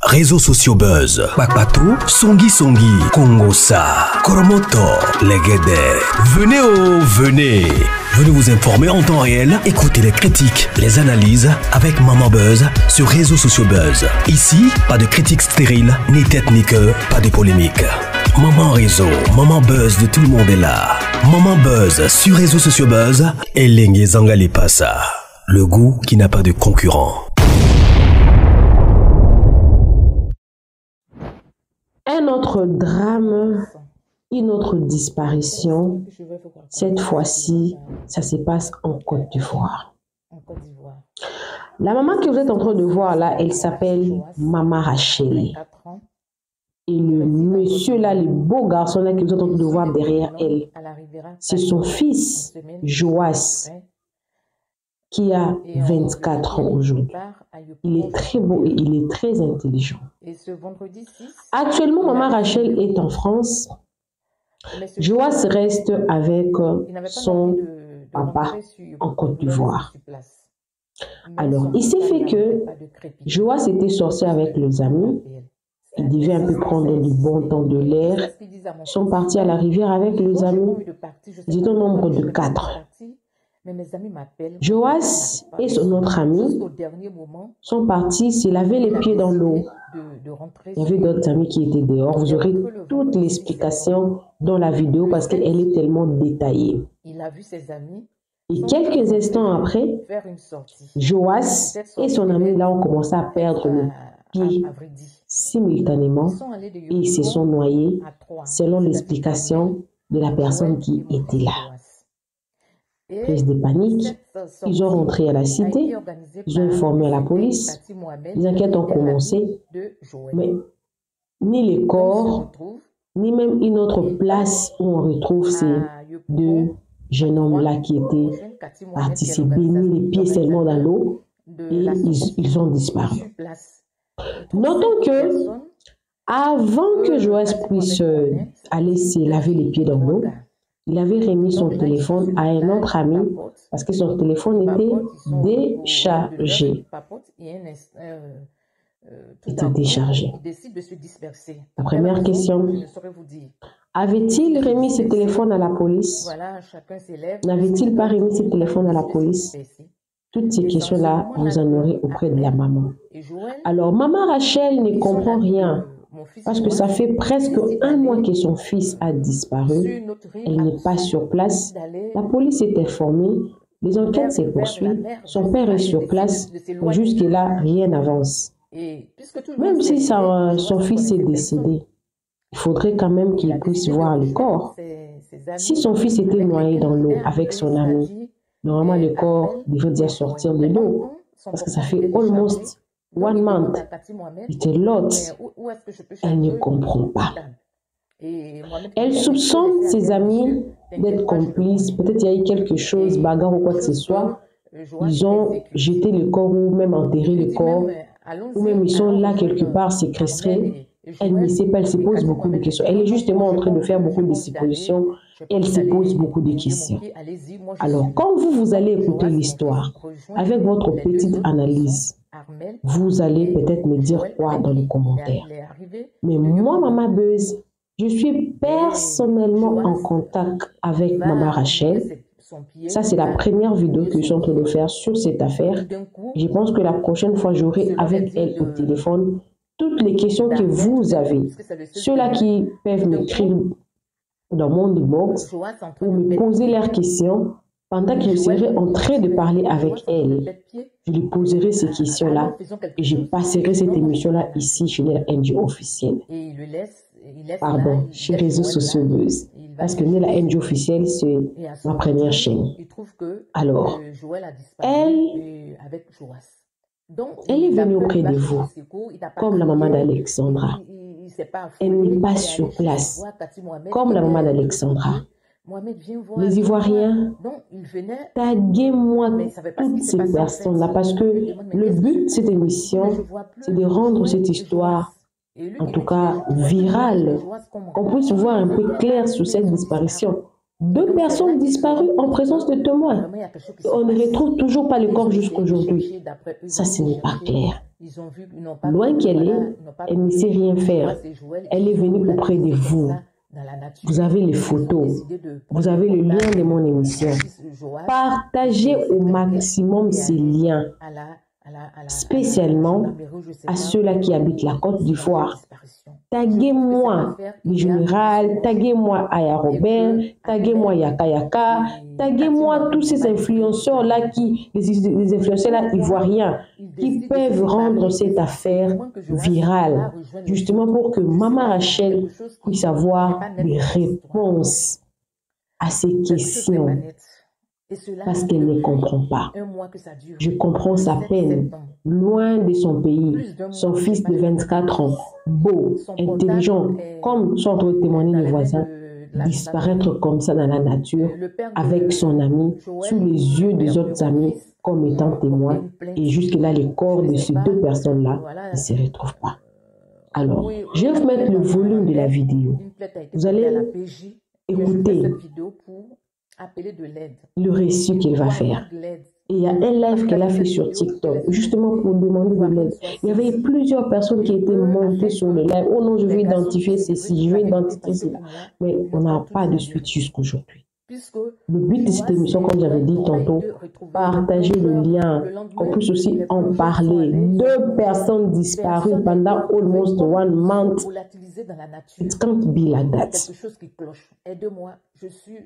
Réseaux sociaux buzz, Bakpato, Songi Songi, Kongosa, Koromoto, Legede. Venez. Venez vous informer en temps réel, écoutez les critiques, les analyses avec Maman Buzz sur Réseaux sociaux buzz. Ici, pas de critiques stériles, ni tête ni queue, pas de polémique. Maman Réseau, Maman Buzz de tout le monde est là. Maman Buzz sur Réseaux sociaux buzz et Lengue Zangali Passa. Le goût qui n'a pas de concurrent. Un autre drame, une autre disparition. Cette fois-ci, ça se passe en Côte d'Ivoire. La maman que vous êtes en train de voir là, elle s'appelle Maman Rachel. Et le monsieur là, le beau garçon là que vous êtes en train de voir derrière elle, c'est son fils, Joas, qui a 24 ans aujourd'hui. Il est très beau et il est très intelligent. Actuellement, Maman Rachel est en France. Joas reste avec son papa en Côte d'Ivoire. Alors, il s'est fait que Joas était sorti avec les amis. Il devait un peu prendre du bon temps de l'air. Ils sont partis à la rivière avec les amis. Ils étaient au nombre de 4. Joas et son autre ami sont partis se laver les pieds dans l'eau. Il y avait d'autres amis qui étaient dehors. Vous aurez toute l'explication dans la vidéo parce qu'elle est tellement détaillée. Et quelques instants après, Joas et son ami là ont commencé à perdre le pied simultanément et ils se sont noyés selon l'explication de la personne qui était là. Prise de panique, ils ont rentré à la cité, ils ont informé la police, les enquêtes ont commencé, mais ni les corps, ni même une autre place où on retrouve ces deux jeunes hommes-là qui étaient partis se baigner les pieds seulement dans l'eau et ils ont disparu. Notons que avant que Joas puisse aller se laver les pieds dans l'eau, il avait remis son téléphone à un autre ami parce que son téléphone était déchargé. La première question, avait-il remis ce téléphone à la police? N'avait-il pas remis ce téléphone à la police? Toutes ces questions-là, vous en aurez auprès de la maman. Alors, Maman Rachel ne comprend rien. Parce que ça fait presque un mois que son fils a disparu. Elle n'est pas sur place. La police est informée. Les enquêtes se poursuivent. Son père est sur place. Jusque-là, rien n'avance. Même si son fils est décédé, il faudrait quand même qu'il puisse voir le corps. Si son fils était noyé dans l'eau avec son ami, normalement le corps devrait déjà sortir de l'eau. Parce que ça fait almost 1 month. C'était l'autre. Elle ne comprend pas. Elle soupçonne ses amis d'être complices. Peut-être il y a eu quelque chose, bagarre ou quoi que ce soit. Ils ont jeté le corps ou même enterré le corps. Ou même ils sont là quelque part séquestrés. Elle ne sait pas, elle se pose beaucoup de questions. Elle est justement en train de faire beaucoup de suppositions. Elle se pose beaucoup de questions. Alors, quand vous allez écouter l'histoire avec votre petite analyse, vous allez peut-être me dire quoi dans les commentaires. Mais moi, Maman Buzz, je suis personnellement en contact avec Maman Rachel. Ça, c'est la première vidéo que je suis en train de faire sur cette affaire. Je pense que la prochaine fois, j'aurai avec elle au téléphone toutes les questions que vous avez. Ceux-là qui peuvent m'écrire dans mon inbox ou me poser leurs questions pendant que je serai en train de parler avec elle. Je lui poserai ces questions-là et je passerai cette émission-là ici chez la NGO officielle. Pardon, chez Réseaux sociaux buzz. Parce que la NGO officielle, c'est ma première chaîne. Alors, elle est venue auprès de vous, comme la maman d'Alexandra. Elle n'est pas sur place, comme la maman d'Alexandra. Les Ivoiriens, taguez-moi toutes ces personnes-là parce que le but de cette émission, c'est de rendre cette histoire, en tout cas virale, qu'on puisse voir un peu clair sur cette disparition. 2 personnes disparues en présence de témoins. Et on ne retrouve toujours pas le corps jusqu'aujourd'hui. Ça, ce n'est pas clair. Loin qu'elle est, elle ne sait rien faire. Elle est venue auprès de vous. Vous avez les photos, vous avez le lien de mon émission. Partagez au maximum ces liens, spécialement à ceux-là qui habitent la Côte d'Ivoire. Taguez-moi le général, taguez-moi Aya Robert, taguez-moi Yaka Yaka, taguez-moi tous ces influenceurs-là, les influenceurs-là ivoiriens, qui peuvent rendre cette affaire virale, justement pour que Maman Rachel puisse avoir des réponses à ces questions. Parce qu'elle ne comprend pas. Je comprends sa peine. Loin de son pays, son fils de 24 ans, beau, intelligent, comme sont en train de témoigner les voisins, disparaître comme ça dans la nature, avec son ami, sous les yeux des autres amis, comme étant témoin. Et jusque-là, les corps de ces 2 personnes-là ne se retrouvent pas. Alors, je vais vous mettre le volume de la vidéo. Vous allez écouter le récit qu'elle va faire. Et il y a un live qu'elle a fait sur TikTok, justement pour demander de l'aide. Il y avait plusieurs personnes qui étaient montées sur le live. Oh non, je vais identifier ceci, je vais identifier cela. Mais on n'a pas de suite jusqu'aujourd'hui. Le but de cette émission, comme j'avais dit tantôt, partager le lien, qu'on puisse aussi en parler. 2 personnes disparues pendant almost 1 month. It can't be like that.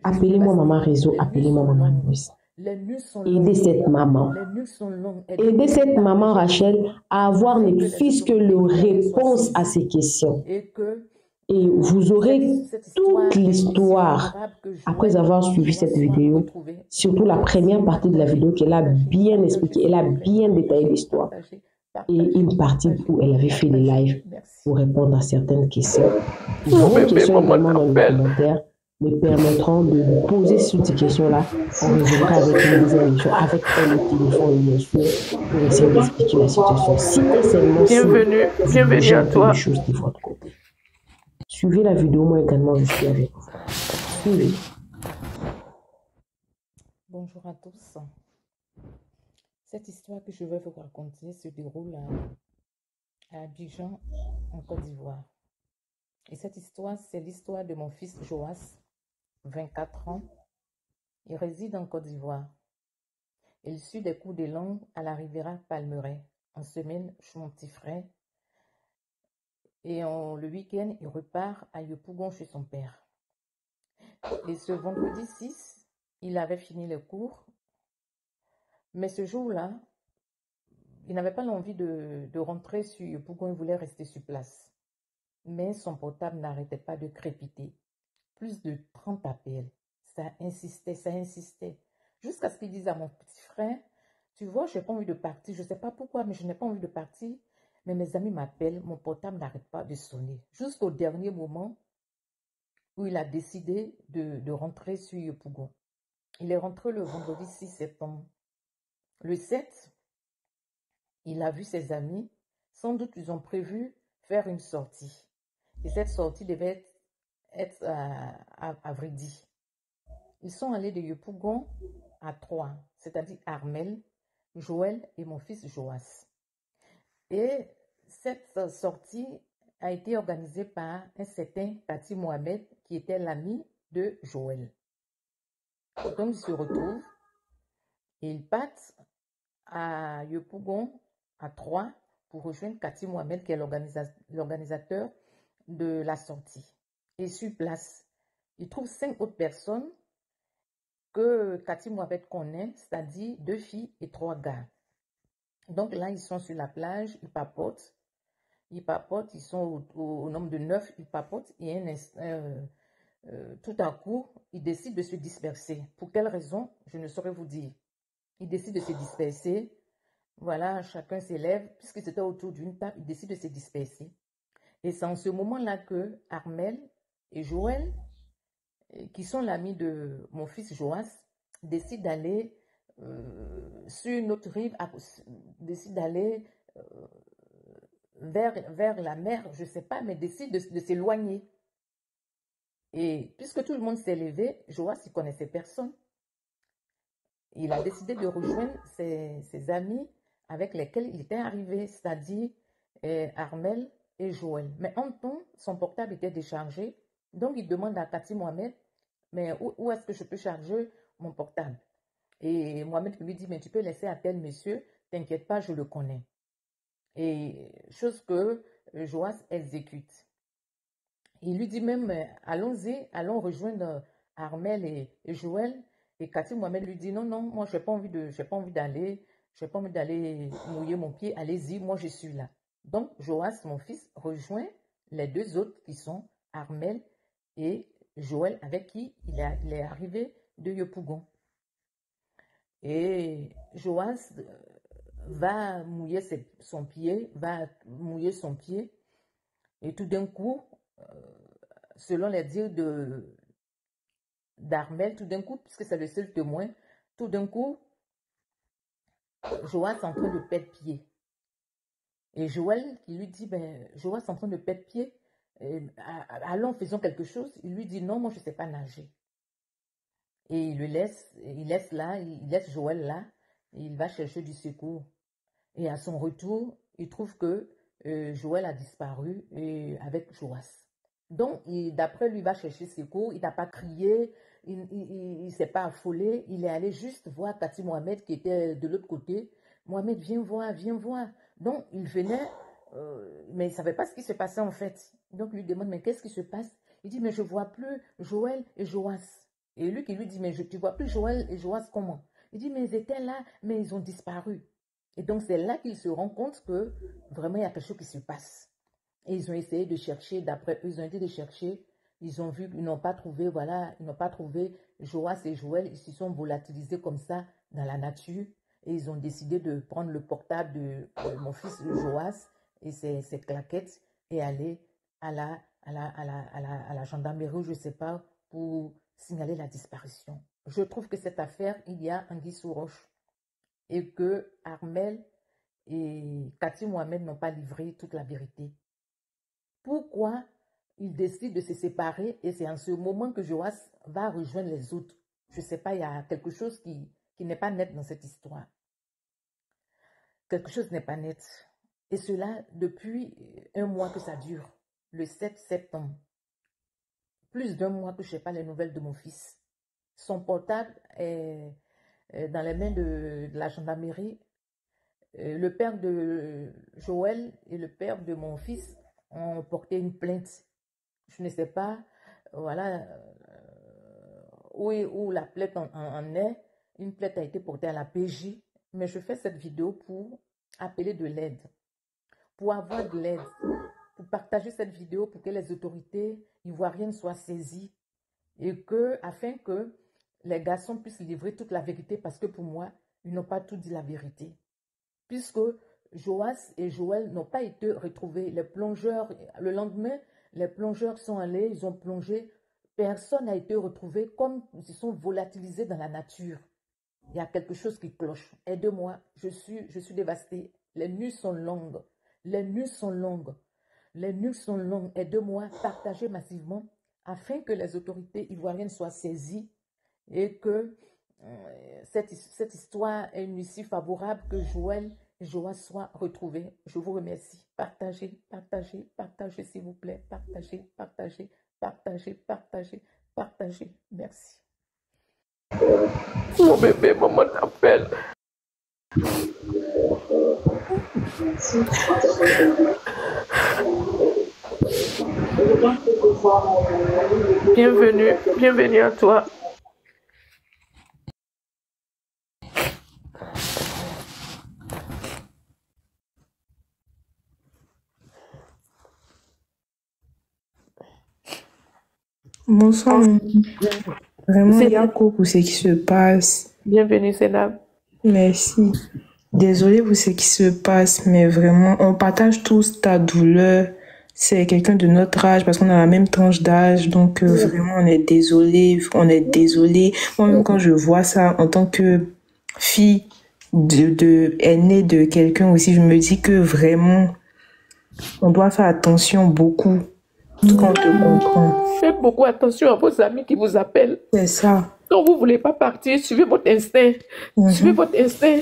Appelez-moi Maman Réseau, appelez-moi Maman Nuit. Aidez cette maman. Aidez cette maman Rachel à avoir ne fût-ce que la réponse à ces questions. Et vous aurez toute l'histoire après avoir suivi cette vidéo, surtout la première partie de la vidéo qu'elle a bien expliqué, elle a bien détaillé l'histoire. Et une partie où elle avait fait des lives pour répondre à certaines questions. Vos questions également dans les commentaires me permettront de vous poser sur ces questions-là. On résolvera avec une deuxième émission, avec elle au téléphone, bien sûr, pour essayer d'expliquer la situation. Si et seulement bienvenue à toi. Des choses de votre côté. Suivez la vidéo, moi également, je suis avec vous. Suivez. Bonjour à tous. Cette histoire que je vais vous raconter se déroule à Abidjan, en Côte d'Ivoire. Et cette histoire, c'est l'histoire de mon fils Joas, 24 ans. Il réside en Côte d'Ivoire. Il suit des cours de langue à la Riviera Palmeraie. En semaine, chez mon petit frère. Et le week-end, il repart à Yopougon chez son père. Et ce vendredi 6, il avait fini les cours. Mais ce jour-là, il n'avait pas l'envie de rentrer sur Yopougon, il voulait rester sur place. Mais son portable n'arrêtait pas de crépiter. Plus de 30 appels. Ça insistait. Jusqu'à ce qu'il dise à mon petit frère, tu vois, je n'ai pas envie de partir. Je ne sais pas pourquoi, mais je n'ai pas envie de partir. Mais mes amis m'appellent, mon portable n'arrête pas de sonner. Jusqu'au dernier moment où il a décidé de rentrer sur Yopougon. Il est rentré le vendredi 6 septembre. Le 7, il a vu ses amis. Sans doute, ils ont prévu faire une sortie. Et cette sortie devait être à Vridi. Ils sont allés de Yopougon à Troyes, c'est-à-dire Armel, Joël et mon fils Joas. Et cette sortie a été organisée par un certain Tati Mohamed qui était l'ami de Joël. Donc ils se retrouvent et ils partent à Yopougon, à Troyes, pour rejoindre Tati Mohamed qui est l'organisateur de la sortie. Et sur place, ils trouvent 5 autres personnes que Tati Mohamed connaît, c'est-à-dire 2 filles et 3 gars. Donc là, ils sont sur la plage, ils papotent, ils sont au nombre de 9, ils papotent, et tout à coup, ils décident de se disperser. Pour quelle raison? Je ne saurais vous dire. Ils décident de se disperser. Voilà, chacun s'élève, puisque c'était autour d'une table, ils décident de se disperser. Et c'est en ce moment-là que Armel et Joël, qui sont l'ami de mon fils Joas, décident d'aller sur une autre rive, décident d'aller vers la mer, je ne sais pas, mais décident de s'éloigner. Et puisque tout le monde s'est levé, Joas, il connaissait personne. Il a décidé de rejoindre ses amis avec lesquels il était arrivé, c'est-à-dire Armel et Joël. Mais en temps, son portable était déchargé. Donc, il demande à Cathy Mohamed, mais où est-ce que je peux charger mon portable? Et Mohamed lui dit, mais tu peux laisser à tel monsieur, t'inquiète pas, je le connais. Et chose que Joas exécute. Il lui dit même, allons-y, allons rejoindre Armel et Joël. Et Cathy Mohamed lui dit, non, non, moi, je n'ai pas envie d'aller mouiller mon pied, allez-y, moi, je suis là. Donc, Joas, mon fils, rejoint les deux autres qui sont Armel et Joël, avec qui il est arrivé de Yopougon. Et Joas va mouiller son pied, et tout d'un coup, selon les dires d'Armel, tout d'un coup, puisque c'est le seul témoin, tout d'un coup, Joas est en train de perdre pied. Et Joël qui lui dit, ben, Joas est en train de perdre pied, allons, faisons quelque chose. Il lui dit, non, moi je ne sais pas nager. Et il laisse Joël là, et il va chercher du secours. Et à son retour, il trouve que Joël a disparu avec Joas. Donc, d'après lui, il va chercher secours, il n'a pas crié, il ne s'est pas affolé, il est allé juste voir Cathy Mohamed qui était de l'autre côté. Mohamed, viens voir, viens voir. Donc, il venait, mais il ne savait pas ce qui se passait en fait. Donc, il lui demande, mais qu'est-ce qui se passe? Il dit, mais je ne vois plus Joël et Joas. Et lui qui lui dit, mais tu ne vois plus Joël et Joas comment? Il dit, mais ils étaient là, mais ils ont disparu. Et donc, c'est là qu'il se rend compte que vraiment, il y a quelque chose qui se passe. Et ils ont essayé de chercher, d'après eux, ils ont été de chercher, ils ont vu, ils n'ont pas trouvé, voilà, ils n'ont pas trouvé Joas et Joël, ils se sont volatilisés comme ça dans la nature. Et ils ont décidé de prendre le portable de mon fils Joas et ses claquettes et aller à la gendarmerie, je ne sais pas, pour signaler la disparition. Je trouve que cette affaire, il y a anguille sous roche et que Armel et Cathy Mohamed n'ont pas livré toute la vérité. Pourquoi ils décident de se séparer et c'est en ce moment que Joas va rejoindre les autres? Je ne sais pas, il y a quelque chose qui n'est pas net dans cette histoire. Quelque chose n'est pas net. Et cela depuis un mois que ça dure, le 7 septembre. Plus d'un mois que je n'ai pas les nouvelles de mon fils. Son portable est dans les mains de la gendarmerie. Le père de Joël et le père de mon fils ont porté une plainte. Je ne sais pas, voilà, où la plainte en est. Une plainte a été portée à la PJ, mais je fais cette vidéo pour appeler de l'aide, pour avoir de l'aide, pour partager cette vidéo pour que les autorités ivoiriennes soient saisies et afin que les garçons puissent livrer toute la vérité parce que pour moi, ils n'ont pas tout dit la vérité. Puisque Joas et Joël n'ont pas été retrouvés. Les plongeurs, le lendemain, les plongeurs sont allés, ils ont plongé. Personne n'a été retrouvé comme ils se sont volatilisés dans la nature. Il y a quelque chose qui cloche. Aide-moi, je suis dévastée. Les nuits sont longues. Les nuits sont longues. Les nuits sont longues. Aide-moi, partagez massivement afin que les autorités ivoiriennes soient saisies et que cette histoire est une issue favorable, que Joël et Joas soient retrouvés. Je vous remercie. Partagez, partagez, partagez s'il vous plaît. Partagez, partagez, partagez, partagez, partagez. Merci. Mon bébé, maman t'appelle. Bienvenue à toi. Bonsoir, maman. Vraiment, il y a quoi pour ce qui se passe. Bienvenue, Sénab. Merci. Désolée pour ce qui se passe, mais vraiment, on partage tous ta douleur. C'est quelqu'un de notre âge parce qu'on a la même tranche d'âge. Donc, vraiment, on est désolé. On est désolé. Moi-même, quand je vois ça en tant que fille aînée de quelqu'un aussi, je me dis que vraiment, on doit faire attention beaucoup. En tout cas, on te comprend. Faites beaucoup attention à vos amis qui vous appellent. C'est ça. Quand vous ne voulez pas partir, suivez votre instinct. Suivez votre instinct.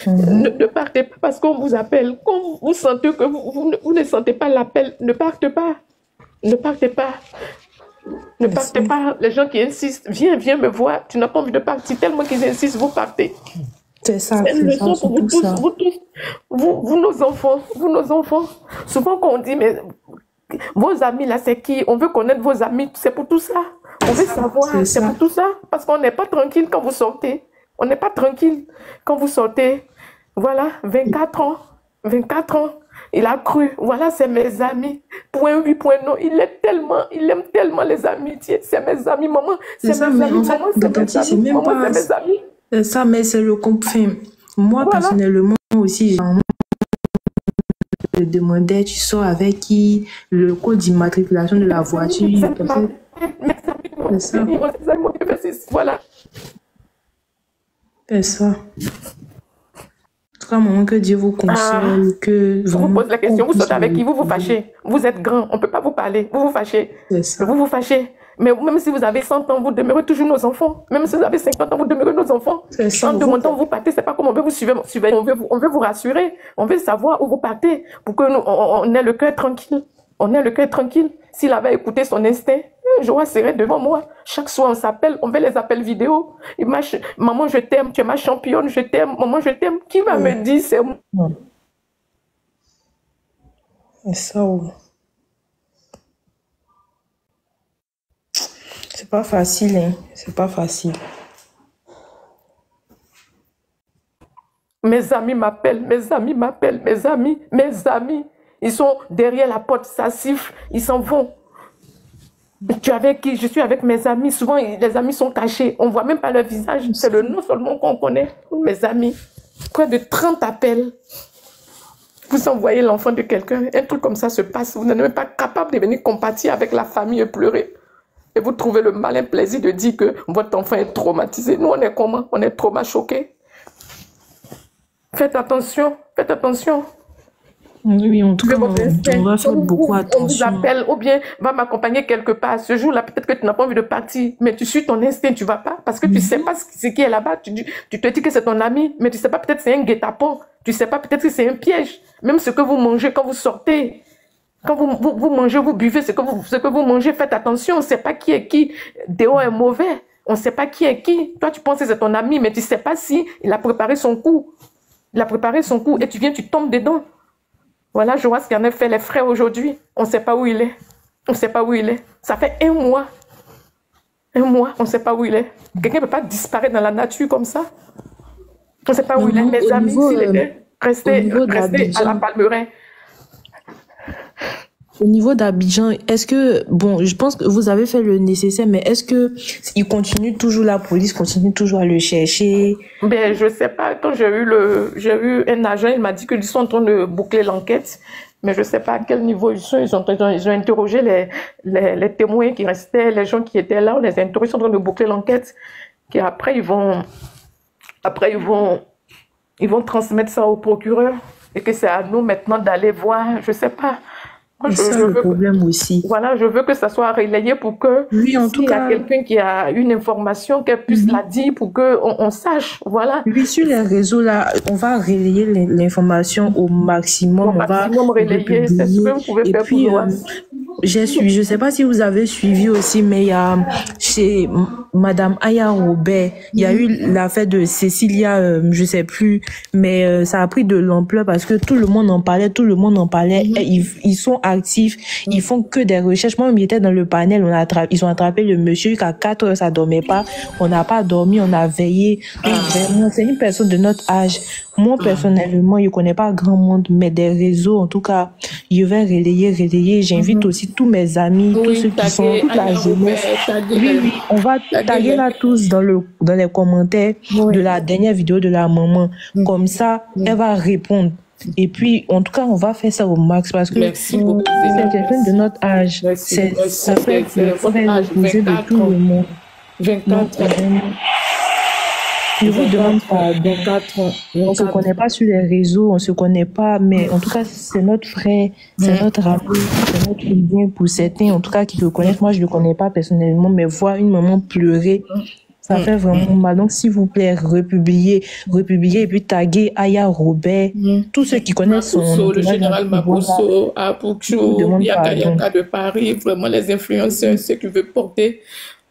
Ne partez pas parce qu'on vous appelle. Quand vous sentez que vous ne sentez pas l'appel, ne partez pas. Ne partez pas. Ne partez pas. Les gens qui insistent, viens me voir. Tu n'as pas envie de partir. Tellement qu'ils insistent, vous partez. C'est ça. C'est une leçon pour vous tous, vous nos enfants. Souvent quand on dit, mais vos amis là, c'est qui? On veut connaître vos amis, c'est pour tout ça. On veut savoir, c'est pour tout ça. Parce qu'on n'est pas tranquille quand vous sortez. On n'est pas tranquille quand vous sortez. Voilà, 24 ans. Il a cru, voilà, c'est mes amis. Point oui, point non. Il aime tellement les amitiés. C'est mes amis, maman. C'est mes amis, maman. C'est mes amis. C'est ça, mais c'est le confirme. Moi, personnellement aussi, je demandais, tu sors avec qui, le code d'immatriculation de la voiture. C'est ça. Voilà. C'est ça. Maman, que Dieu vous console, que je vous pose la question, vous sortez avec qui? Vous vous fâchez. Vous êtes grand, on ne peut pas vous parler. Vous vous fâchez. Vous vous fâchez. Mais même si vous avez 100 ans, vous demeurez toujours nos enfants. Même si vous avez 50 ans, vous demeurez nos enfants. En demandant où vous partez, c'est pas comme on veut vous suivre. On veut vous rassurer. On veut savoir où vous partez pour que nous, on ait le cœur tranquille. On ait le cœur tranquille. S'il avait écouté son instinct, Joa serait devant moi. Chaque soir, on s'appelle, on fait les appels vidéo. Maman, je t'aime, tu es ma championne, je t'aime, maman, je t'aime. Qui va me dire c'est moi? C'est ça. C'est pas facile, hein. C'est pas facile. Mes amis m'appellent. Ils sont derrière la porte, ça siffle, ils s'en vont. Tu es avec qui? Je suis avec mes amis. Souvent, les amis sont cachés. On ne voit même pas leur visage. C'est le nom seulement qu'on connaît. Mes amis. Près de 30 appels. Vous envoyez l'enfant de quelqu'un. Un truc comme ça se passe. Vous n'êtes même pas capable de venir compatir avec la famille et pleurer. Et vous trouvez le malin plaisir de dire que votre enfant est traumatisé. Nous, on est comment? On est trauma choqués. Faites attention. Faites attention. Oui, en tout cas, on va faire beaucoup attention. On vous appelle ou bien va m'accompagner quelque part. Ce jour-là, peut-être que tu n'as pas envie de partir, mais tu suis ton instinct, tu vas pas. Parce que tu sais pas ce qui est là-bas. Tu te dis que c'est ton ami, mais tu sais pas, peut-être c'est un guet-apens. Tu sais pas, peut-être que c'est un piège. Même ce que vous mangez quand vous sortez. Quand vous mangez, vous buvez, ce que vous mangez, faites attention. On ne sait pas qui est qui. Déo est mauvais. On ne sait pas qui est qui. Toi, tu penses que c'est ton ami, mais tu ne sais pas si il a préparé son coup. Il a préparé son coup et tu viens, tu tombes dedans. Voilà, je vois ce qu'il en a fait les frères aujourd'hui. On ne sait pas où il est. On ne sait pas où il est. Ça fait 1 mois. 1 mois, on ne sait pas où il est. Quelqu'un ne peut pas disparaître dans la nature comme ça. On ne sait pas où il est. Mes amis, s'il était resté à la Palmeraie. Au niveau d'Abidjan, est-ce que, bon, je pense que vous avez fait le nécessaire, mais est-ce que il continue toujours, la police continue toujours à le chercher? Ben, je sais pas. Quand j'ai eu un agent, il m'a dit qu'ils sont en train de boucler l'enquête, mais je sais pas à quel niveau ils sont. Ils ont interrogé les témoins qui restaient, les gens qui étaient là, on les a interrogés, ils sont en train de boucler l'enquête. Et après, ils vont transmettre ça au procureur et que c'est à nous maintenant d'aller voir, je sais pas. C'est ça le problème aussi. Voilà, je veux que ça soit relayé pour que oui, en tout cas, il y a quelqu'un qui a une information, qu'elle puisse la dire pour qu'on sache. Voilà. Oui, sur les réseaux, là, on va relayer l'information au maximum. Au maximum relayer, c'est ce que vous pouvez faire pour nous. J'ai suivi, je ne sais pas si vous avez suivi aussi, mais il y a chez Madame Aya Robert, il y a eu l'affaire de Cécilia, je ne sais plus, mais ça a pris de l'ampleur parce que tout le monde en parlait, et ils sont actifs, ils font que des recherches. Moi, on était dans le panel, ils ont attrapé le monsieur jusqu'à 4 heures, ça dormait pas, on n'a pas dormi, on a veillé. Vraiment, c'est une personne de notre âge. Moi, personnellement, je connais pas grand monde, mais des réseaux, en tout cas, je vais relayer. J'invite aussi tous mes amis, tous ceux qui sont, toute la jeunesse. Oui, on va taguer là tous dans les commentaires de la dernière vidéo de la maman. Comme ça, elle va répondre. Et puis, en tout cas, on va faire ça au max parce que c'est quelqu'un de notre âge. Ça fait le poser de tout le monde. 24 ans. Je vous demande pardon. On ne se cadre. connaît pas sur les réseaux, on ne se connaît pas, mais en tout cas, c'est notre frère, c'est notre ami, c'est notre bien pour certains, en tout cas, qui le connaissent. Moi, je ne le connais pas personnellement, mais voir une maman pleurer, ça fait vraiment mal. Donc, s'il vous plaît, republiez et puis taguez Aya Robert. Tous ceux qui connaissent son Le général Maposo, Apouchou, Yaka de Paris, vraiment les influenceurs, ceux qui veulent porter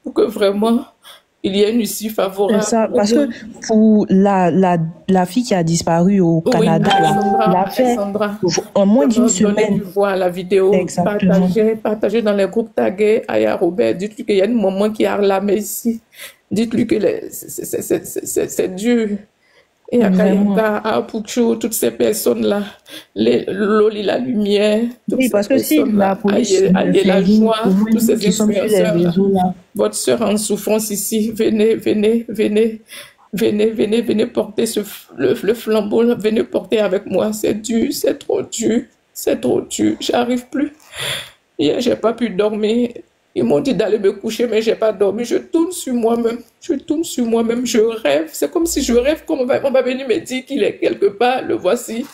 pour que vraiment il y ait une issue favorable. Ça, parce que pour la fille qui a disparu au Canada, elle a fait en moins d'une semaine. Tu vois la vidéo, partagez dans les groupes tagués Aya Robert, dites-lui qu'il y a une maman qui a l'armée ici. Dites-lui que c'est dur. Et Akayaka, Apouchou, toutes ces personnes-là, Loli, la lumière. Oui, parce que si la police la joie, tous ces influenceurs-là, votre soeur en souffrance ici, venez porter le flambeau, venez porter avec moi. C'est dur, c'est trop dur, j'arrive plus. Hier, j'ai pas pu dormir. Ils m'ont dit d'aller me coucher, mais j'ai pas dormi. Je tourne sur moi-même. Je rêve. C'est comme si je rêve, comme on va venir me dire qu'il est quelque part. Le voici.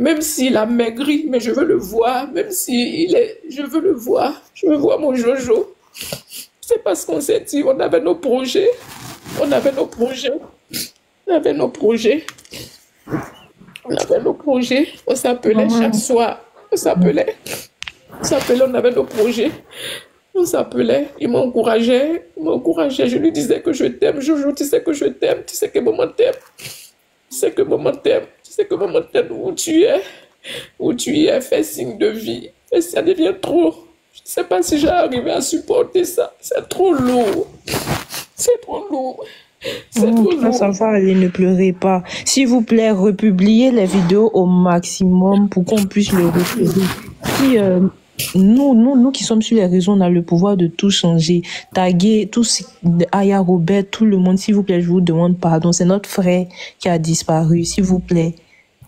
Même s'il a maigri, mais je veux le voir. Même s'il est, je veux le voir. Je veux voir mon Jojo. C'est parce qu'on s'est dit, on avait nos projets. On s'appelait chaque soir. On avait nos projets. On s'appelait, il m'encourageait. Je lui disais que je t'aime, Jojo, tu sais que je t'aime, tu sais que maman t'aime. Où tu es, fais signe de vie. Et ça devient trop. Je ne sais pas si j'ai arrivé à supporter ça. C'est trop lourd. Ça va aller, ne pleurez pas. S'il vous plaît, republiez les vidéos au maximum pour qu'on puisse le retrouver. Si, nous qui sommes sur les réseaux, on a le pouvoir de tout changer. Taguer tous, Aya Robert, tout le monde, s'il vous plaît, je vous demande pardon. C'est notre frère qui a disparu, s'il vous plaît.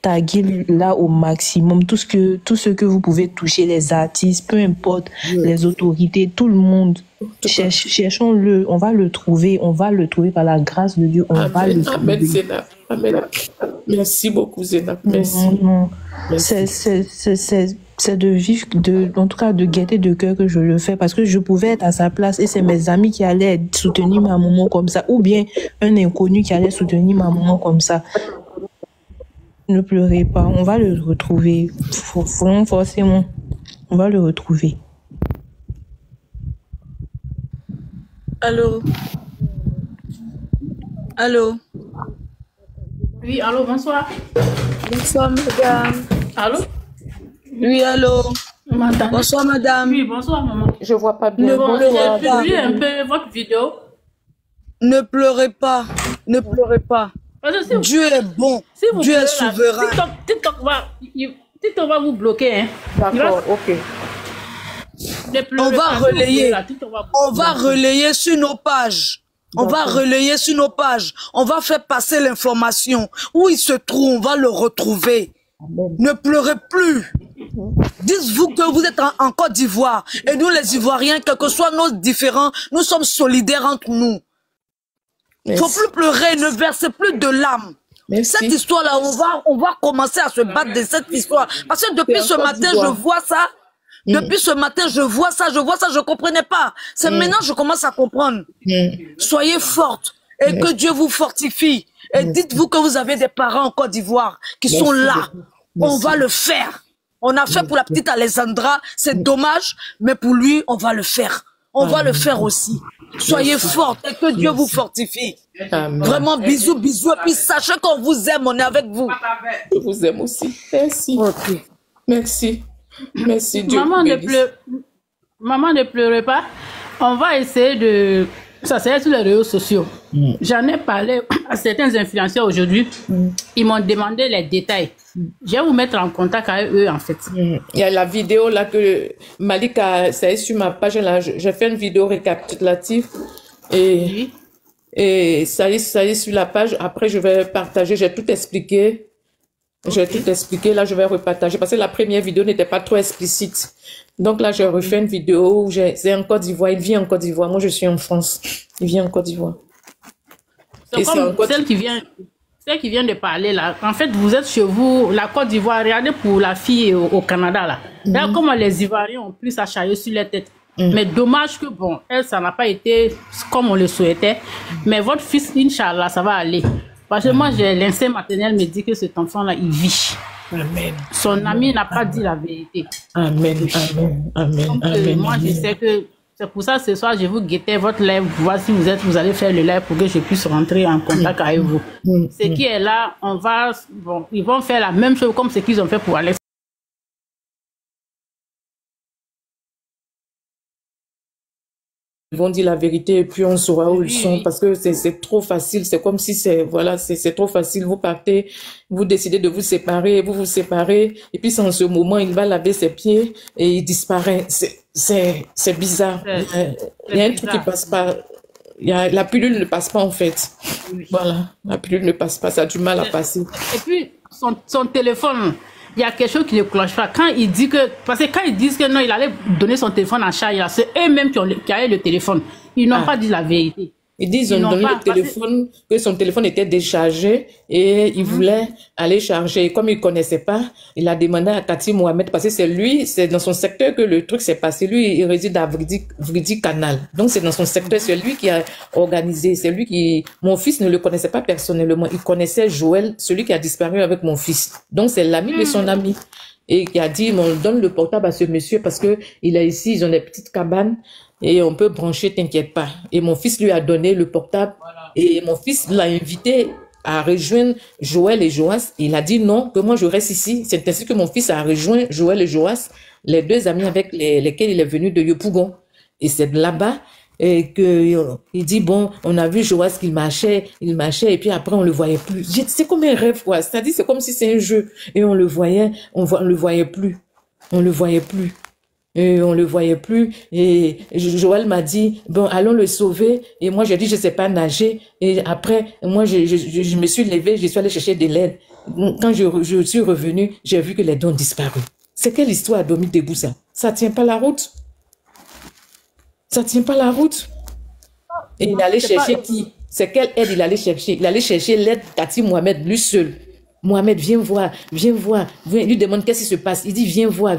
Taguez là au maximum. Tout ce que vous pouvez toucher, les artistes, peu importe, les autorités, tout le monde. Cherchons-le, on va le trouver par la grâce de Dieu, on va le trouver. Amen, Zénab. Amen. Merci beaucoup, Zénab. Merci. C'est de vivre, en tout cas de gaieté de cœur que je le fais, parce que je pouvais être à sa place et c'est mes amis qui allaient soutenir ma maman comme ça, ou bien un inconnu qui allait soutenir ma maman comme ça. Ne pleurez pas, on va le retrouver. Forcément, on va le retrouver. Allô? Oui, allô, bonsoir. Bonsoir, madame. Allô? Oui, allô? Bonsoir, madame. Oui, bonsoir, maman. Je vois pas bien. J'ai publié un peu votre vidéo. Ne pleurez pas. Dieu est bon. Dieu est souverain. TikTok va vous bloquer. Hein. D'accord, ok. On va relayer sur nos pages. On va faire passer l'information. Où il se trouve, on va le retrouver. Amen. Ne pleurez plus. Dites-vous que vous êtes en Côte d'Ivoire. Et nous, les Ivoiriens, quels que soient nos différends, nous sommes solidaires entre nous. Il ne faut plus pleurer, ne versez plus de larmes. Merci. Cette histoire-là, on va commencer à se battre de cette histoire. Parce que depuis ce matin, je vois ça. Depuis ce matin, je vois ça, je comprenais pas. C'est maintenant que je commence à comprendre. Soyez forte et que Dieu vous fortifie. Et dites-vous que vous avez des parents en Côte d'Ivoire qui sont là. On va le faire. On a fait pour la petite Alessandra, c'est dommage, mais pour lui, on va le faire. On va le faire aussi. Soyez forte et que Dieu vous fortifie. Amen. Vraiment, bisous, bisous. Et puis sachez qu'on vous aime, on est avec vous. Je vous aime aussi. Merci. Okay. Merci. Merci Dieu. Maman, ne pleurez pas. On va essayer de... Ça, c'est sur les réseaux sociaux. J'en ai parlé à certains influenceurs aujourd'hui. Ils m'ont demandé les détails. Je vais vous mettre en contact avec eux, en fait. Il y a la vidéo là que Malik a... Ça est sur ma page. J'ai fait une vidéo récapitulative. Et ça est sur la page. Après, je vais partager. J'ai tout expliqué. Là, je vais repartager. Parce que la première vidéo n'était pas trop explicite. Donc là, j'ai refait une vidéo où c'est en Côte d'Ivoire. Il vit en Côte d'Ivoire. Moi, je suis en France. Il vit en Côte d'Ivoire. C'est comme celle qui vient de parler là. En fait, vous êtes chez vous, la Côte d'Ivoire, regardez pour la fille au Canada là. Là, comment les Ivoiriens ont pris sa charrière sur les têtes. Mais dommage que bon, elle, ça n'a pas été comme on le souhaitait. Mais votre fils, Inch'Allah, ça va aller. Parce que moi, l'instinct maternel me dit que cet enfant-là, il vit. Amen. Son ami n'a pas dit la vérité. Amen. Amen. Amen. Donc, Amen. moi, je sais que c'est pour ça ce soir, je vous guettais votre live. Voici, vous allez faire le live pour que je puisse rentrer en contact avec vous. Ce qui est là, ils vont faire la même chose comme ce qu'ils ont fait pour Alex. Ils vont dire la vérité et puis on saura où ils sont parce que c'est trop facile. C'est comme si c'est trop facile. Vous partez, vous décidez de vous séparer, vous vous séparez et puis c'est en ce moment il va laver ses pieds et il disparaît. C'est bizarre. Il y a un truc qui passe pas. La pilule ne passe pas en fait. Voilà, la pilule ne passe pas. Ça a du mal à passer. Et puis son téléphone. Il y a quelque chose qui ne cloche pas. Quand il dit parce que quand ils disent que non, il allait donner son téléphone à Chaya, c'est eux-mêmes qui avaient le téléphone. Ils n'ont pas dit la vérité. Ils disent qu'ils ont donné le téléphone, que son téléphone était déchargé et il voulait aller charger. Et comme il connaissait pas, il a demandé à Cathy Mohamed, parce que c'est dans son secteur que le truc s'est passé. Lui, il réside à Vridi Canal. Donc c'est dans son secteur, c'est lui qui a organisé, mon fils ne le connaissait pas personnellement. Il connaissait Joël, celui qui a disparu avec mon fils. Donc c'est l'ami de son ami. Et qui a dit, on donne le portable à ce monsieur parce que il est ici, ils ont des petites cabanes. Et on peut brancher, t'inquiète pas. Et mon fils lui a donné le portable. Voilà. Et mon fils l'a invité à rejoindre Joël et Joas. Il a dit non, que moi je reste ici. C'est ainsi que mon fils a rejoint Joël et Joas, les deux amis avec lesquels il est venu de Yopougon. Et c'est de là-bas et que il dit bon, on a vu Joas qu'il marchait, et puis après on le voyait plus. C'est comme un rêve quoi. C'est-à-dire c'est comme si c'est un jeu et on le voyait plus. Et on le voyait plus. Et Joël m'a dit, bon, allons le sauver. Et moi, j'ai dit, je sais pas nager. Et après, moi, je me suis levée, je suis allée chercher de l'aide. Quand je suis revenue, j'ai vu que les dons ont disparu. C'est quelle histoire, Domi Debout, ça? Ça tient pas la route. Ça tient pas la route. Et il allait chercher qui? C'est quelle aide il allait chercher? Il allait chercher l'aide Cathy Mohamed, lui seul. Mohamed, viens voir. Il lui demande qu'est-ce qui se passe. Il dit, viens voir.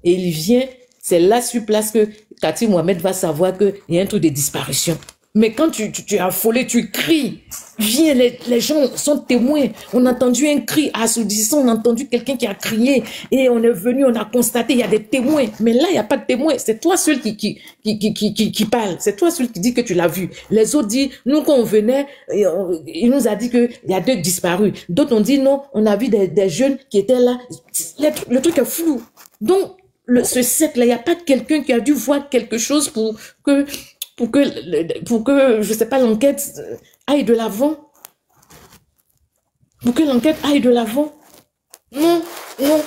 Et il vient, c'est là sur place que Cathy Mohamed va savoir qu'il y a un truc de disparition. Mais quand tu es affolé, tu cries. Viens, les gens sont témoins. On a entendu un cri assourdissant, on a entendu quelqu'un qui a crié. Et on est venu, on a constaté, il y a des témoins. Mais là, il n'y a pas de témoins. C'est toi seul qui parle. C'est toi seul qui dit que tu l'as vu. Les autres disent, nous, quand on venait, il nous a dit qu'il y a 2 disparus. D'autres ont dit, non, on a vu des jeunes qui étaient là. Le truc est flou. Donc, ce siècle-là, il n'y a pas quelqu'un qui a dû voir quelque chose pour que, je sais pas, l'enquête aille de l'avant. Pour que l'enquête aille de l'avant. Non,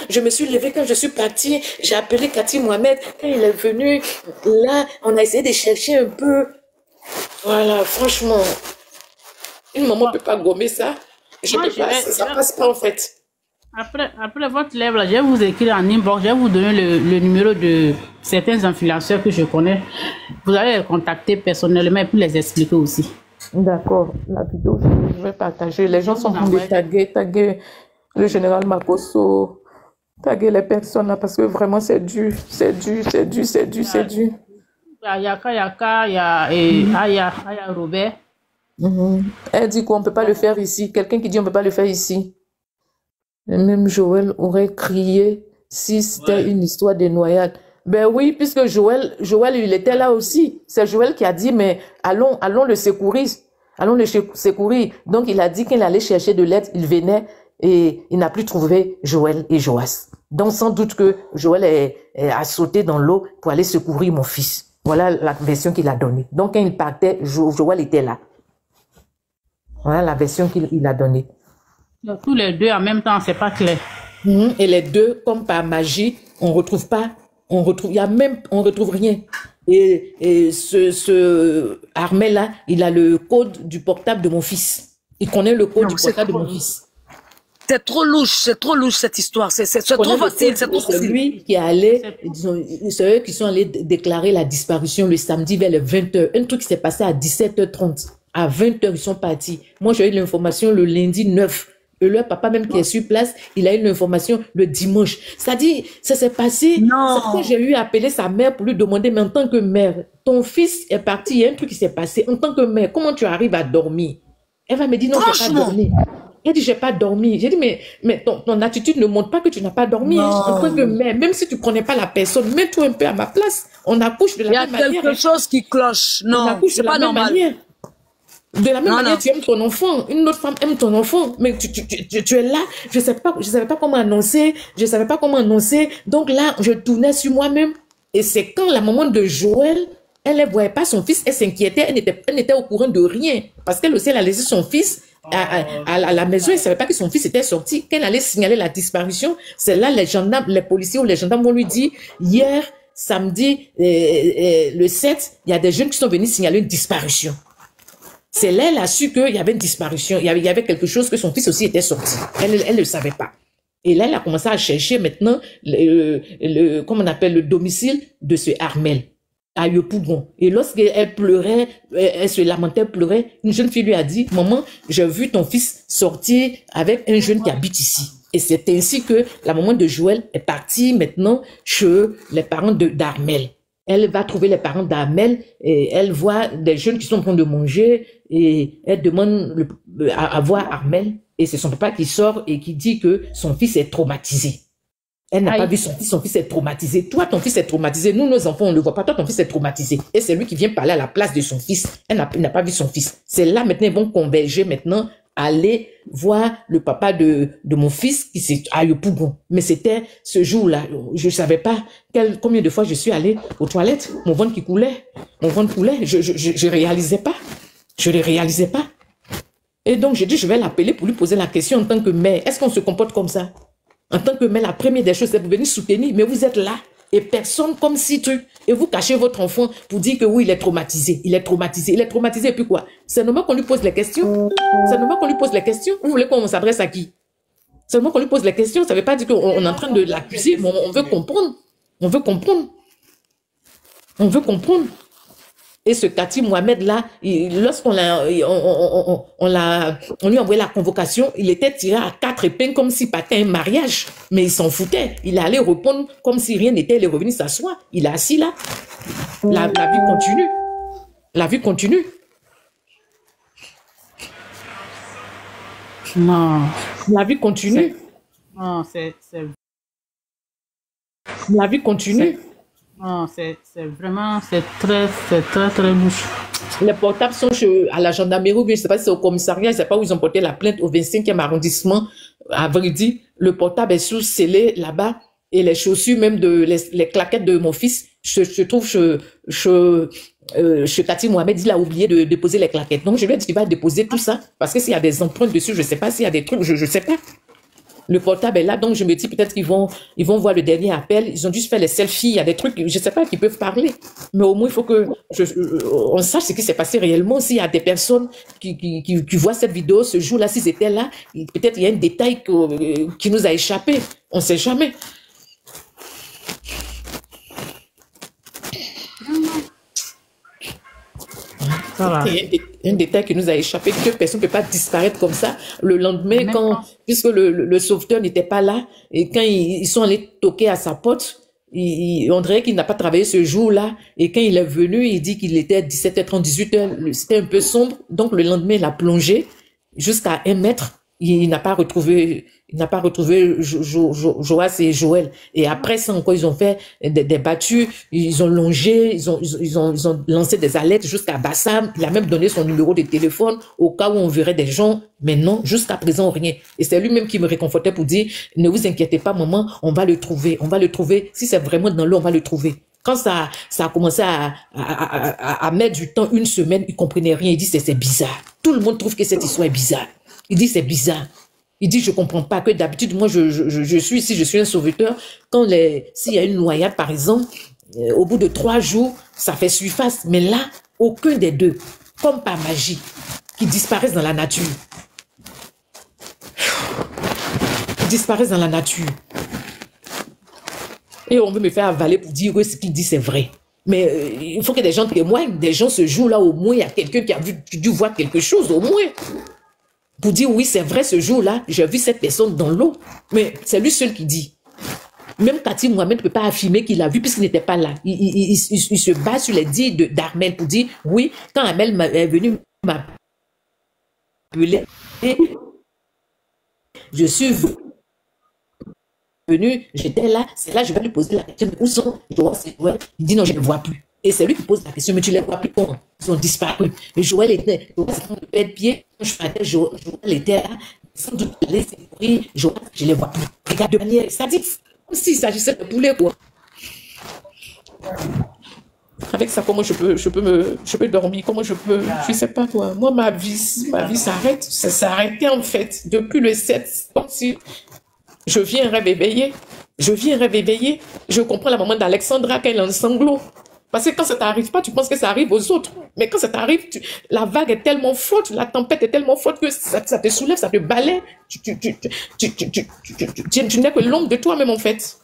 je me suis levée quand je suis partie, j'ai appelé Cathy Mohamed, quand il est venu, là, on a essayé de chercher un peu. Voilà, franchement, une maman ne peut pas gommer ça. Ça passe pas en fait. Après votre live, là, je vais vous écrire en inbox, je vais vous donner le numéro de certains influenceurs que je connais. Vous allez les contacter personnellement et puis les expliquer aussi. D'accord. La vidéo, je vais partager. Les gens sont en train de taguer le général Makosso, taguer les personnes là parce que vraiment c'est dur. Il y a Yaka, il y a Aya Robert. Elle dit qu'on ne peut pas le faire ici. Quelqu'un qui dit on ne peut pas le faire ici. Et même Joël aurait crié si c'était une histoire de noyade. Ben oui, puisque Joël, il était là aussi. C'est Joël qui a dit, mais allons le secourir. Allons le secourir. Donc, il a dit qu'il allait chercher de l'aide. Il venait et il n'a plus trouvé Joël et Joas. Donc, sans doute que Joël a sauté dans l'eau pour aller secourir mon fils. Voilà la version qu'il a donnée. Donc, quand il partait, Joël était là. Voilà la version qu'il a donnée. Tous les deux en même temps, c'est pas clair. Et les deux, comme par magie, on retrouve rien. Et ce Armel-là, il a le code du portable de mon fils. Il connaît le code du portable de mon fils. C'est trop louche cette histoire. C'est trop facile. C'est lui qui est allé, c'est eux qui sont allés déclarer la disparition le samedi vers les 20h. Un truc qui s'est passé à 17h30. À 20h, ils sont partis. Moi, j'ai eu l'information le lundi 9. Et leur papa même qui est sur place, il a eu l'information le dimanche. C'est-à-dire, ça s'est passé. Non. C'est quand j'ai eu à appeler sa mère pour lui demander, mais en tant que mère, ton fils est parti, il y a un truc qui s'est passé. En tant que mère, comment tu arrives à dormir? Elle va me dire, non, j'ai pas dormi. Elle dit, j'ai pas dormi. J'ai dit, mais ton attitude ne montre pas que tu n'as pas dormi. Hein. En tant que mère, même si tu connais pas la personne, mets-toi un peu à ma place. On accouche de la même manière. Il y a quelque chose qui cloche. Non, c'est pas normal. De la même manière, tu aimes ton enfant, une autre femme aime ton enfant, mais tu es là, je savais pas comment annoncer, donc là, je tournais sur moi-même, et c'est quand la maman de Joël, elle ne voyait pas son fils, elle s'inquiétait, elle n'était au courant de rien, parce qu'elle aussi, elle a laissé son fils à la maison, elle savait pas que son fils était sorti, qu'elle allait signaler la disparition, c'est là, les gendarmes, les policiers ou les gendarmes vont lui dire, hier, samedi, le 7, il y a des jeunes qui sont venus signaler une disparition. C'est là, elle a su qu'il y avait une disparition, il y avait quelque chose, que son fils aussi était sorti. Elle ne savait pas. Et là, elle a commencé à chercher maintenant comment on appelle, le domicile de ce Armel, à Yopougon. Et lorsqu'elle pleurait, elle se lamentait, elle pleurait, une jeune fille lui a dit, maman, j'ai vu ton fils sortir avec un jeune qui habite ici. Et c'est ainsi que la maman de Joël est partie maintenant chez les parents d'Armel. Elle va trouver les parents d'Armel et elle voit des jeunes qui sont en train de manger et elle demande à voir Armel et c'est son papa qui sort et qui dit que son fils est traumatisé. Elle n'a pas vu son fils est traumatisé. Toi, ton fils est traumatisé. Nous, nos enfants, on ne le voit pas. Toi, ton fils est traumatisé. Et c'est lui qui vient parler à la place de son fils. Elle n'a pas vu son fils. C'est là maintenant, ils vont converger maintenant, aller voir le papa de mon fils qui s'est à Yopougon. Mais c'était ce jour-là. Je savais pas combien de fois je suis allée aux toilettes. Mon ventre qui coulait. Mon ventre coulait. Je réalisais pas. Je ne réalisais pas. Et donc, j'ai dit, je vais l'appeler pour lui poser la question en tant que mère. Est-ce qu'on se comporte comme ça? En tant que mère, la première des choses, c'est de venir soutenir. Mais vous êtes là. Et personne comme si et vous cachez votre enfant pour dire que oui, il est traumatisé. Il est traumatisé. Il est traumatisé. Et puis quoi? C'est normal qu'on lui pose les questions. C'est normal qu'on lui pose les questions. Vous voulez qu'on s'adresse à qui? C'est normal qu'on lui pose les questions. Ça ne veut pas dire qu'on est en train de l'accuser. Mais on veut comprendre. On veut comprendre. On veut comprendre. Et ce Kati Mohamed là, lorsqu'on lui a envoyé la convocation, il était tiré à 4 épingles comme s'il partait un mariage. Mais il s'en foutait. Il allait répondre comme si rien n'était. Il est revenu s'asseoir. Il est assis là. La vie continue. La vie continue. Non. La vie continue. Non, c'est... La vie continue. Non, c'est vraiment, c'est très louche. Les portables sont à la gendarmerie, ou bien je ne sais pas si c'est au commissariat, je ne sais pas où ils ont porté la plainte au 25e arrondissement. À vrai dire, le portable est sous-scellé là-bas et les chaussures, même les claquettes de mon fils, je trouve chez Kati Mohamed, il a oublié de déposer les claquettes. Donc je lui ai dit qu'il va déposer tout ça parce que s'il y a des empreintes dessus, je ne sais pas s'il y a des trucs, je ne sais pas. Le portable est là, donc je me dis peut-être qu'ils vont voir le dernier appel. Ils ont juste fait les selfies, il y a des trucs, je ne sais pas, qui peuvent parler. Mais au moins, il faut que on sache ce qui s'est passé réellement. S'il y a des personnes qui voient cette vidéo ce jour-là, s'ils étaient là, peut-être il y a un détail qui nous a échappé. On ne sait jamais. Il y a un détail qui nous a échappé, que personne ne peut pas disparaître comme ça. Le lendemain, puisque le sauveteur n'était pas là, et quand ils sont allés toquer à sa porte, on dirait qu'il n'a pas travaillé ce jour-là, et quand il est venu, il dit qu'il était 17h30, 18h, c'était un peu sombre, donc le lendemain, il a plongé jusqu'à 1 mètre. Il n'a pas retrouvé Joas et Joël. Et après ça encore, ils ont fait des battues, ils ont longé, ils ont lancé des alertes jusqu'à Bassam. Il a même donné son numéro de téléphone au cas où on verrait des gens. Mais non, jusqu'à présent, rien. Et c'est lui-même qui me réconfortait pour dire, ne vous inquiétez pas, maman, on va le trouver. On va le trouver. Si c'est vraiment dans l'eau, on va le trouver. Quand ça a commencé à mettre du temps, 1 semaine, il comprenait rien. Il dit, c'est bizarre. Tout le monde trouve que cette histoire est bizarre. Il dit, c'est bizarre. Il dit, je comprends pas que d'habitude, moi, je suis ici, je suis un sauveteur. S'il y a une noyade, par exemple, au bout de 3 jours, ça fait surface. Mais là, aucun des deux, comme par magie, qui disparaissent dans la nature. Ils disparaissent dans la nature. Et on veut me faire avaler pour dire que ce qu'il dit, c'est vrai. Mais il faut que des gens témoignent, des gens ce jour-là, au moins, il y a quelqu'un qui a dû voir quelque chose, au moins. Pour dire, oui, c'est vrai, ce jour-là, j'ai vu cette personne dans l'eau. Mais c'est lui seul qui dit. Même Cathy Mohamed ne peut pas affirmer qu'il l'a vu puisqu'il n'était pas là. Il se base sur les dires d'Armel pour dire, oui, quand Armel est venu m'appeler, je suis venu, j'étais là, c'est là, je vais lui poser la question, où sont Joël? Il dit non, je ne les vois plus. Et c'est lui qui pose la question, mais tu ne les vois plus comment? Ils ont disparu. Et Joël était, de pied, je partais, Joël était là, sans doute aller courir, Joël, je ne les vois plus. Regarde de manière, ça dit, comme s'il s'agissait de poulet, quoi. Avec ça, comment je peux dormir, comment je peux, je sais pas quoi. Moi, ma vie s'arrête, ça s'est arrêté en fait, depuis le 7, comme si je vis un rêve éveillé. Je comprends la maman d'Alexandra quand elle est en sanglots. Parce que quand ça t'arrive pas, tu penses que ça arrive aux autres. Mais quand ça t'arrive, la vague est tellement forte, la tempête est tellement forte que ça te soulève, ça te balaie. Tu n'es que l'ombre de toi-même en fait.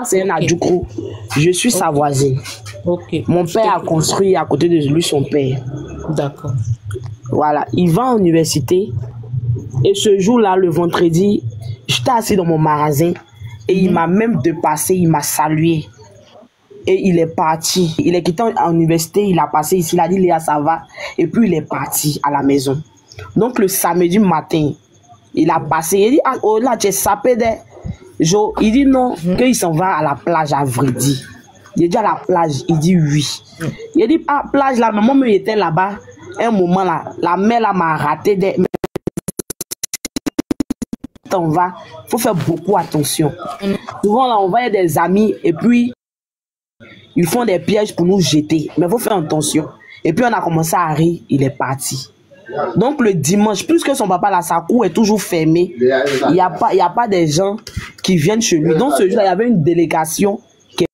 C'est un Adjoukro. Je suis sa voisine. Mon père a construit à côté de lui son père. D'accord. Voilà. Il va à l'université. Et ce jour-là, le vendredi, j'étais assis dans mon magasin. Et il m'a même dépassé. Il m'a salué. Et il est parti. Il est quitté à l'université. Il a passé ici. Il a dit Léa, ça va. Et puis il est parti à la maison. Donc le samedi matin, il a passé. Il dit, ah, oh là, tu es sapé de... Il dit non, qu'il s'en va à la plage à Vredi. Il dit à la plage, il dit oui. Il dit, ah, plage là, maman me était là-bas, un moment là, la mer là m'a raté. On va, faut faire beaucoup attention. Souvent là, on va y des amis et puis ils font des pièges pour nous jeter. Mais il faut faire attention. Et puis on a commencé à rire, il est parti. Donc le dimanche, plus que son papa là, sa cour est toujours fermée. Il n'y a pas des gens qui viennent chez lui. Donc ce jour-là, il y avait une délégation qui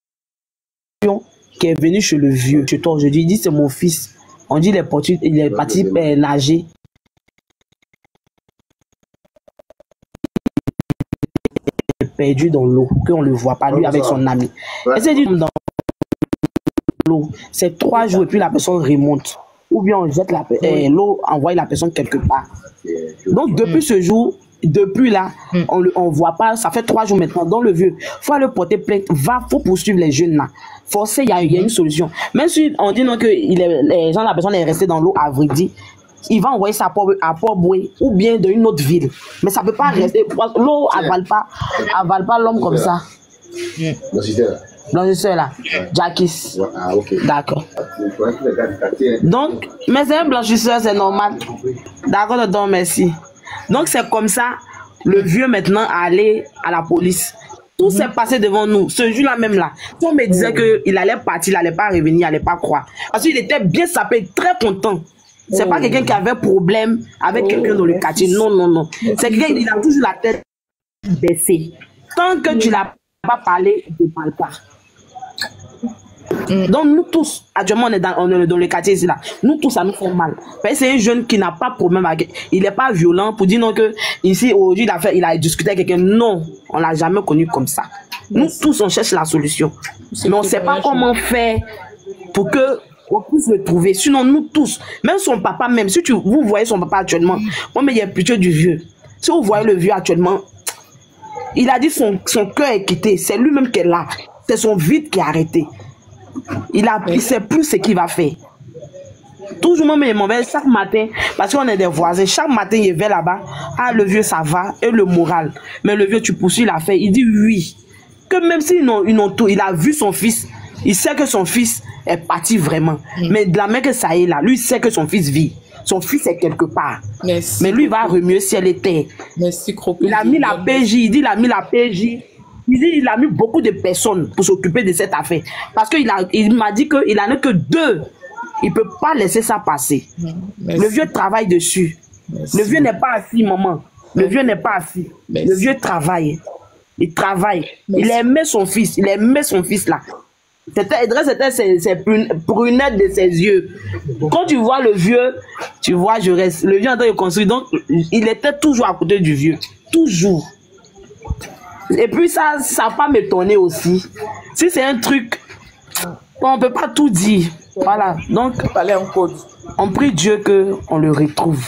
est venue chez le vieux. Chez toi aujourd'hui, il dit c'est mon fils. On dit il est parti nager. Il est perdu dans l'eau, qu'on ne le voit pas, lui avec son ami. Et c'est dit dans l'eau. C'est 3 jours et puis la personne remonte. Ou bien on jette l'eau, envoie la personne quelque part. Donc depuis ce jour, depuis là, on ne voit pas, ça fait 3 jours maintenant. Donc le vieux, il faut aller porter plainte, faut poursuivre les jeunes là. Forcé, il y a une solution. Même si on dit non que la personne est restée dans l'eau à Vredi, il va envoyer ça à Port-Boué ou bien dans une autre ville. Mais ça ne peut pas rester. L'eau avale pas l'homme comme ça. Blanchisseur là, Jackis. Ah, ok. D'accord. Donc, mais c'est un blanchisseur, c'est normal. D'accord, donc merci. Donc, c'est comme ça, le vieux maintenant allé à la police. Tout s'est passé devant nous. Ce jour-là même là, on me disait qu'il allait partir, il n'allait pas revenir, il n'allait pas croire. Parce qu'il était bien sapé, très content. C'est pas quelqu'un qui avait problème avec quelqu'un dans le quartier. Non, non, non. C'est quelqu'un qui a toujours la tête baissée. Tant que tu n'as pas parlé, il ne parle pas. Donc nous tous, actuellement on est dans le quartier ici là, nous tous ça nous fait mal. C'est un jeune qui n'a pas de problème avec, il n'est pas violent pour dire non que ici aujourd'hui il a discuté avec quelqu'un. Non, on l'a jamais connu comme ça. Nous tous on cherche la solution, mais on ne sait pas comment faire pour que on puisse le trouver. Sinon nous tous, même son papa même, si vous voyez son papa actuellement, moi mais il y a plutôt du vieux. Si vous voyez le vieux actuellement, il a dit son cœur est quitté, c'est lui-même qui est là, c'est son vide qui est arrêté. Il sait plus ce qu'il va faire. Toujours moi, mais mauvais chaque matin, parce qu'on est des voisins, chaque matin il va là-bas. Ah, le vieux ça va, et le moral. Mais le vieux, tu poursuis l'affaire. Il dit oui. Que même s'ils ont tout, il a vu son fils, il sait que son fils est parti vraiment. Mais de la main que ça est là, lui il sait que son fils vit. Son fils est quelque part. Merci. Mais lui il va remuer si elle était. Merci, Crocodile. Il a mis la PJ, il dit il a mis la PJ. Il a mis beaucoup de personnes pour s'occuper de cette affaire. Parce qu'il m'a dit qu'il n'en a que 2. Il ne peut pas laisser ça passer. Merci. Le vieux travaille dessus. Merci. Le vieux n'est pas assis, maman. Le vieux n'est pas assis. Merci. Le vieux travaille. Il travaille. Merci. Il aimait son fils. Il aimait son fils là. C'était ses brunettes de ses yeux. Quand tu vois le vieux, tu vois, le vieux en train de construire. Donc, il était toujours à côté du vieux. Toujours. Et puis, ça n'a pas m'étonné aussi. Si c'est un truc, on ne peut pas tout dire. Voilà. Donc, on prie Dieu qu'on le retrouve.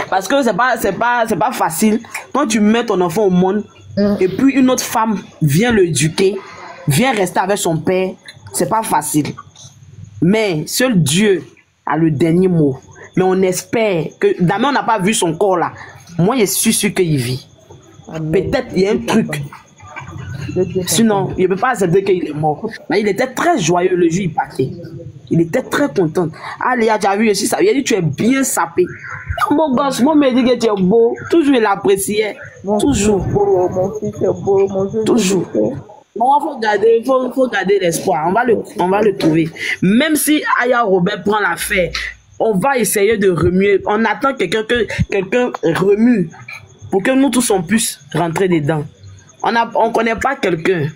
Parce que c'est pas facile. Quand tu mets ton enfant au monde, et puis une autre femme vient l'éduquer, vient rester avec son père, c'est pas facile. Mais seul Dieu a le dernier mot. Mais on espère que, d'abord on n'a pas vu son corps là. Moi je suis sûr qu'il vit. Peut-être il y a un truc. Sinon, il ne peut pas accepter qu'il est mort. Mais il était très joyeux le jour où il partait. Il était très content. Ah Léa, tu as vu aussi ça. Il a dit tu es bien sapé. Mon gosse, moi me dit que tu es beau. Toujours il l'appréciait. Toujours. Mon fils est beau, mon fils toujours. Bon, faut garder l'espoir. On va le trouver. Même si Aya Robert prend l'affaire, on va essayer de remuer. On attend que quelqu'un remue pour que nous tous on puisse rentrer dedans. On connaît pas quelqu'un.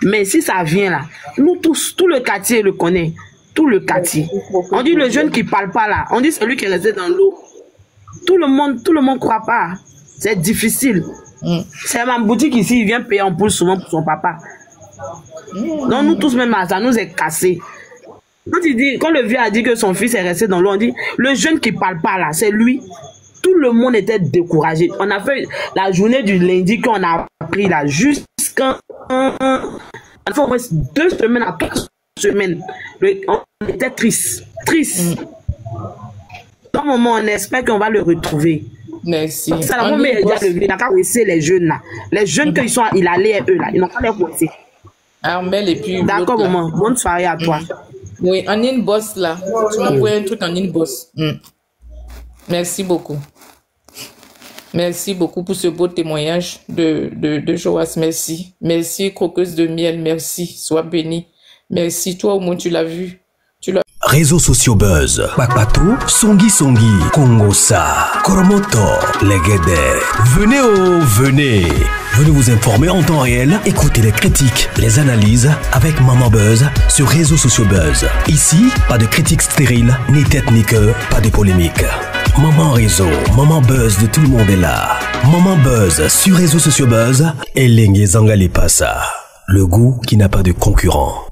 Mais si ça vient là, nous tous, tout le quartier le connaît. Tout le quartier. On dit le jeune qui parle pas là. On dit celui qui est resté dans l'eau. Tout le monde croit pas. C'est difficile. C'est ma boutique ici, il vient payer en poule souvent pour son papa. Donc nous tous même ça nous est cassé. Quand le vieux a dit que son fils est resté dans l'eau, on dit le jeune qui parle pas là, c'est lui. Tout le monde était découragé. On a fait la journée du lundi qu'on a pris là jusqu'à on a fait au moins 2 semaines à 3 semaines. On était triste. Dans un moment, on espère qu'on va le retrouver. Merci. Ça, la moment, il n'a qu'à laisser les jeunes là. Les jeunes qui sont, il allait eux là, ils n'ont qu'à les laisser. Armel et puis. D'accord, maman. Bonne soirée à toi. Oui, en inbox là. Tu m'envoies un truc en inbox. Merci beaucoup. Merci beaucoup pour ce beau témoignage de Joas. Merci. Merci, croqueuse de miel. Merci. Sois bénie. Merci. Toi, au moins, tu l'as vu. Réseaux sociaux buzz. Bakpatou, Songi, Kongosa, Koromoto, Legede. Venez. Venez vous informer en temps réel. Écoutez les critiques, les analyses avec Maman Buzz sur Réseaux sociaux buzz. Ici, pas de critiques stériles, ni tête ni queue, pas de polémique. Maman Réseau, Maman Buzz de tout le monde est là. Maman Buzz sur Réseaux sociaux buzz. Et Lengue Zangali Passa. Le goût qui n'a pas de concurrent.